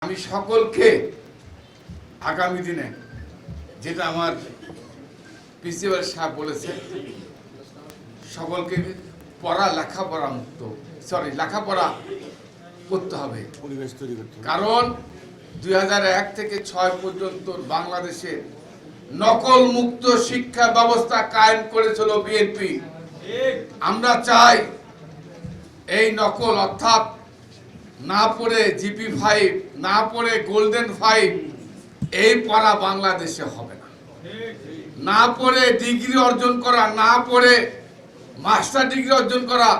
আমি সকলকে আগামী দিনে যেটা আমার প্রিন্সিপাল সাহেব বলেছে সকলকে লেখাপড়া লেখাপড়া করতে হবে, পরিবেশ তৈরি করতে হবে। কারণ 2001 থেকে 6 পর্যন্ত বাংলাদেশে নকল মুক্ত শিক্ষা ব্যবস্থা কায়েম করেছিল বিএনপি। আমরা চাই এই নকল অর্থাৎ না পড়ে জিপি 5 না পড়ে গোল্ডেন 5 এই পড়া বাংলাদেশে হবে না। না পড়ে ডিগ্রি অর্জন করা, না পড়ে মাস্টার ডিগ্রি অর্জন করা,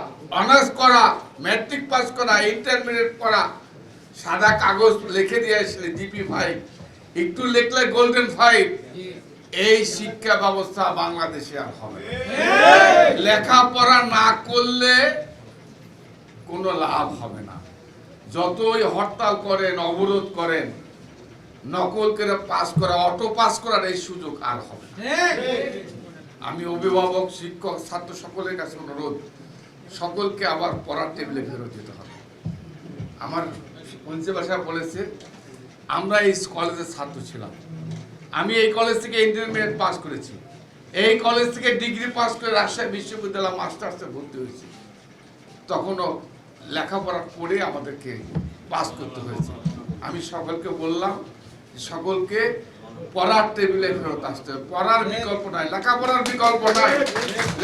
অনার্স করা, ম্যাট্রিক পাস করা, ইন্টারমিডিয়েট করা, সাদা কাগজ লিখে দিয়ে আসলে জিপি 5 একটু লিখলে গোল্ডেন 5, এই শিক্ষা ব্যবস্থা বাংলাদেশে আর হবে না। লেখাপড়া না করলে কোনো লাভ হবে না। যতই হরতাল করেন, অবরোধ করেন, নকল করে পাস করা, অটো পাস করার এই সুযোগ আর হবে না। আমি অভিভাবক, শিক্ষক, ছাত্র সকলের কাছে অনুরোধ, সকলকে আবার পড়ার টেবিলে ফেরত যেতে হবে। আমার প্রিন্সিপাল সাহেব বলেছে আমরা এই কলেজের ছাত্র ছিলাম, আমি এই কলেজ থেকে ইন্টারমিডিয়েট পাস করেছি, এই কলেজ থেকে ডিগ্রি পাস করে রাজশাহী বিশ্ববিদ্যালয় মাস্টার্সে ভর্তি হয়েছি, তখনও লেখাপড়া করে আমাদেরকে পাস করতে হয়েছে। আমি সকলকে বললাম সকলকে পড়ার টেবিলে ফেরত আসতে হবে। পড়ার বিকল্প নাই, লেখাপড়ার বিকল্প নাই।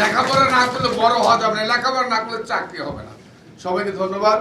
লেখাপড়া না করলে বড় হওয়া যাবে না, লেখাপড়া না করলে চাকরি হবে না। সবাইকে ধন্যবাদ।